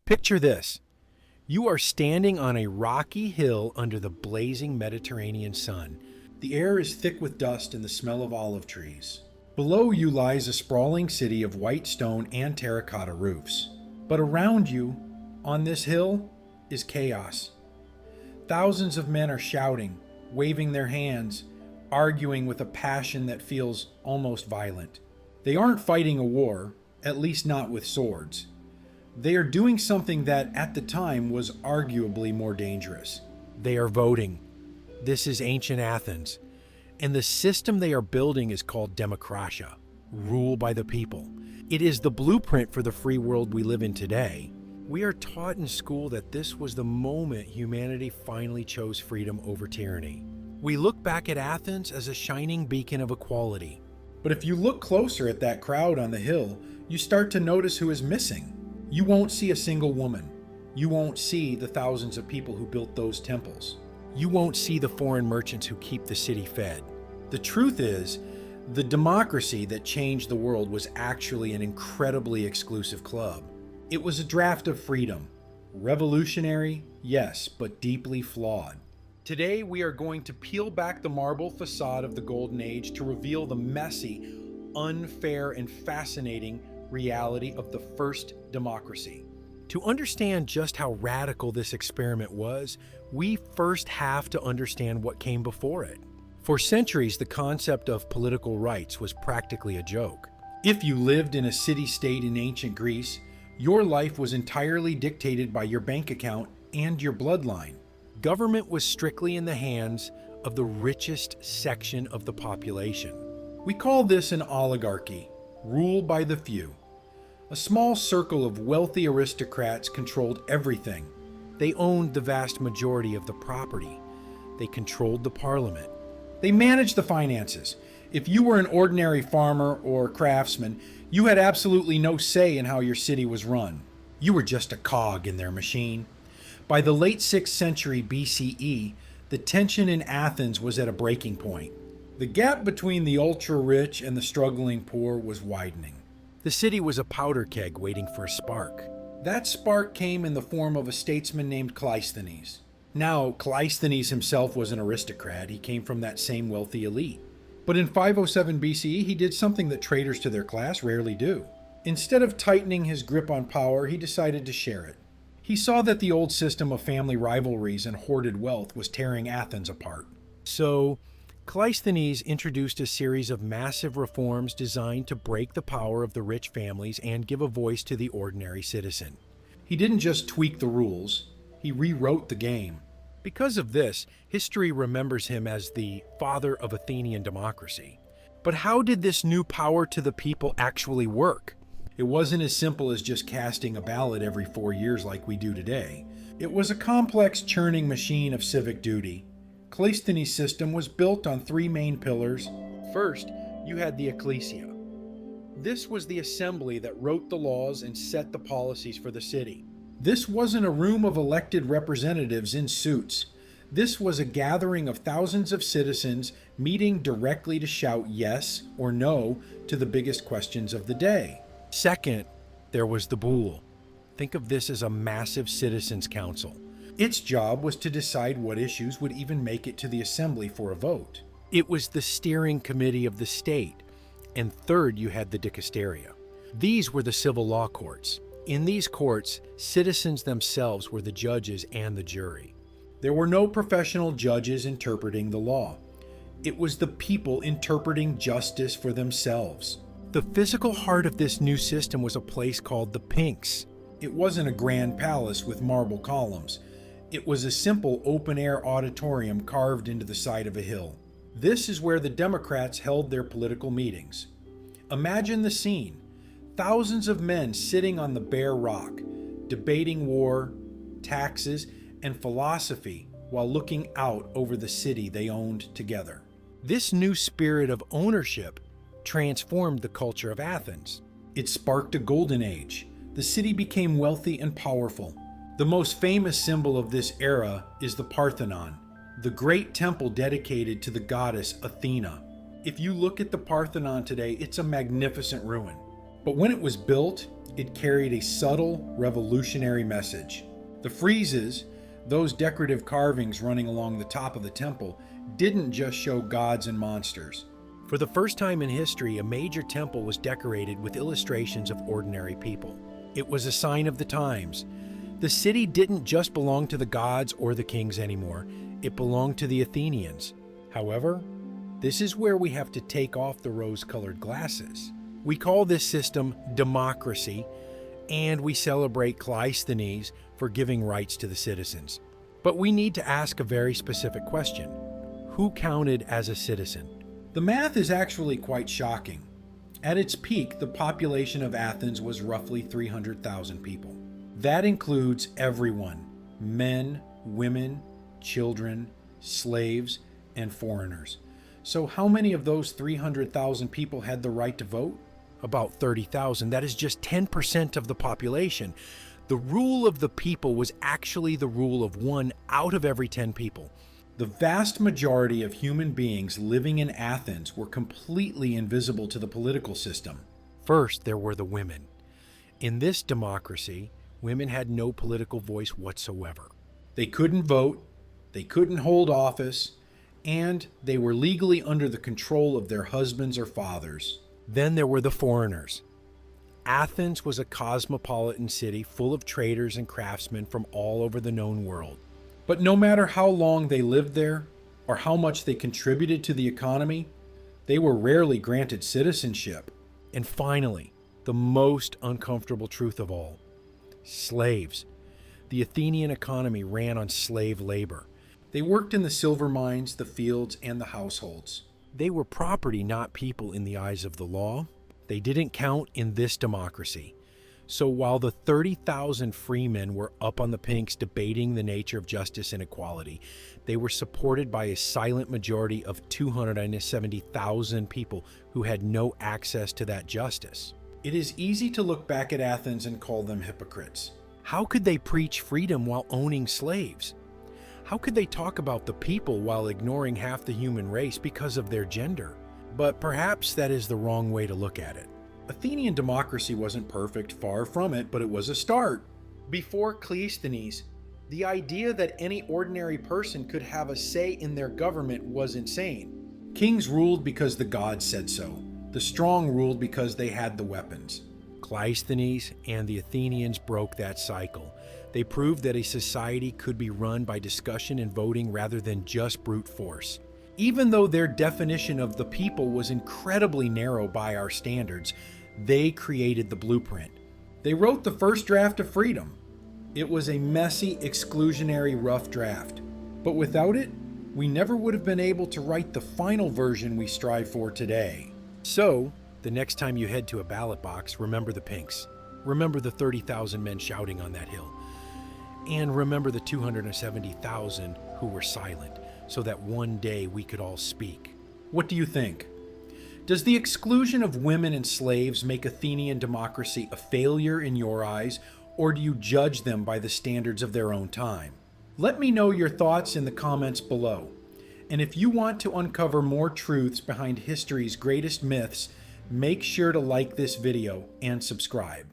Picture this. You are standing on a rocky hill under the blazing Mediterranean sun. The air is thick with dust and the smell of olive trees. Below you lies a sprawling city of white stone and terracotta roofs. But around you, on this hill, is chaos. Thousands of men are shouting, waving their hands, arguing with a passion that feels almost violent. They aren't fighting a war, at least not with swords. They are doing something that, at the time, was arguably more dangerous. They are voting. This is ancient Athens, and the system they are building is called Demokratia, rule by the people. It is the blueprint for the free world we live in today. We are taught in school that this was the moment humanity finally chose freedom over tyranny. We look back at Athens as a shining beacon of equality. But if you look closer at that crowd on the hill, you start to notice who is missing. You won't see a single woman. You won't see the thousands of people who built those temples. You won't see the foreign merchants who keep the city fed. The truth is, the democracy that changed the world was actually an incredibly exclusive club. It was a draft of freedom. Revolutionary, yes, but deeply flawed. Today, we are going to peel back the marble facade of the Golden Age to reveal the messy, unfair, and fascinating reality of the first democracy. To understand just how radical this experiment was, we first have to understand what came before it. For centuries, the concept of political rights was practically a joke. If you lived in a city-state in ancient Greece, your life was entirely dictated by your bank account and your bloodline. Government was strictly in the hands of the richest section of the population. We call this an oligarchy, rule by the few. A small circle of wealthy aristocrats controlled everything. They owned the vast majority of the property. They controlled the parliament. They managed the finances. If you were an ordinary farmer or craftsman, you had absolutely no say in how your city was run. You were just a cog in their machine. By the late 6th century BCE, the tension in Athens was at a breaking point. The gap between the ultra-rich and the struggling poor was widening. The city was a powder keg waiting for a spark. That spark came in the form of a statesman named Cleisthenes. Now, Cleisthenes himself was an aristocrat. He came from that same wealthy elite. But in 507 BCE, he did something that traitors to their class rarely do. Instead of tightening his grip on power, he decided to share it. He saw that the old system of family rivalries and hoarded wealth was tearing Athens apart. So, Cleisthenes introduced a series of massive reforms designed to break the power of the rich families and give a voice to the ordinary citizen. He didn't just tweak the rules, he rewrote the game. Because of this, history remembers him as the father of Athenian democracy. But how did this new power to the people actually work? It wasn't as simple as just casting a ballot every 4 years like we do today. It was a complex churning machine of civic duty. Cleisthenes' system was built on 3 main pillars. First, you had the Ekklesia. This was the assembly that wrote the laws and set the policies for the city. This wasn't a room of elected representatives in suits. This was a gathering of thousands of citizens meeting directly to shout yes or no to the biggest questions of the day. Second, there was the Boule. Think of this as a massive citizens' council. Its job was to decide what issues would even make it to the assembly for a vote. It was the steering committee of the state. And third, you had the dicasteria. These were the civil law courts. In these courts, citizens themselves were the judges and the jury. There were no professional judges interpreting the law. It was the people interpreting justice for themselves. The physical heart of this new system was a place called the Pinks. It wasn't a grand palace with marble columns. It was a simple open-air auditorium carved into the side of a hill. This is where the Democrats held their political meetings. Imagine the scene. Thousands of men sitting on the bare rock, debating war, taxes, and philosophy while looking out over the city they owned together. This new spirit of ownership transformed the culture of Athens. It sparked a golden age. The city became wealthy and powerful. The most famous symbol of this era is the Parthenon, the great temple dedicated to the goddess Athena. If you look at the Parthenon today, it's a magnificent ruin. But when it was built, it carried a subtle, revolutionary message. The friezes, those decorative carvings running along the top of the temple, didn't just show gods and monsters. For the first time in history, a major temple was decorated with illustrations of ordinary people. It was a sign of the times. The city didn't just belong to the gods or the kings anymore. It belonged to the Athenians. However, this is where we have to take off the rose-colored glasses. We call this system democracy, and we celebrate Cleisthenes for giving rights to the citizens. But we need to ask a very specific question. Who counted as a citizen? The math is actually quite shocking. At its peak, the population of Athens was roughly 300,000 people. That includes everyone: men, women, children, slaves, and foreigners. So how many of those 300,000 people had the right to vote? About 30,000. That is just 10% of the population. The rule of the people was actually the rule of 1 out of every 10 people. The vast majority of human beings living in Athens were completely invisible to the political system. First, there were the women. In this democracy, women had no political voice whatsoever. They couldn't vote, they couldn't hold office, and they were legally under the control of their husbands or fathers. Then there were the foreigners. Athens was a cosmopolitan city full of traders and craftsmen from all over the known world. But no matter how long they lived there, or how much they contributed to the economy, they were rarely granted citizenship. And finally, the most uncomfortable truth of all: slaves. The Athenian economy ran on slave labor. They worked in the silver mines, the fields, and the households. They were property, not people in the eyes of the law. They didn't count in this democracy. So while the 30,000 freemen were up on the pinks debating the nature of justice and equality, they were supported by a silent majority of 270,000 people who had no access to that justice. It is easy to look back at Athens and call them hypocrites. How could they preach freedom while owning slaves? How could they talk about the people while ignoring half the human race because of their gender? But perhaps that is the wrong way to look at it. Athenian democracy wasn't perfect, far from it, but it was a start. Before Cleisthenes, the idea that any ordinary person could have a say in their government was insane. Kings ruled because the gods said so. The strong ruled because they had the weapons. Cleisthenes and the Athenians broke that cycle. They proved that a society could be run by discussion and voting rather than just brute force. Even though their definition of the people was incredibly narrow by our standards, they created the blueprint. They wrote the first draft of freedom. It was a messy, exclusionary, rough draft. But without it, we never would have been able to write the final version we strive for today. So, the next time you head to a ballot box, remember the pinks. Remember the 30,000 men shouting on that hill. And remember the 270,000 who were silent, so that one day we could all speak. What do you think? Does the exclusion of women and slaves make Athenian democracy a failure in your eyes, or do you judge them by the standards of their own time? Let me know your thoughts in the comments below. And if you want to uncover more truths behind history's greatest myths, make sure to like this video and subscribe.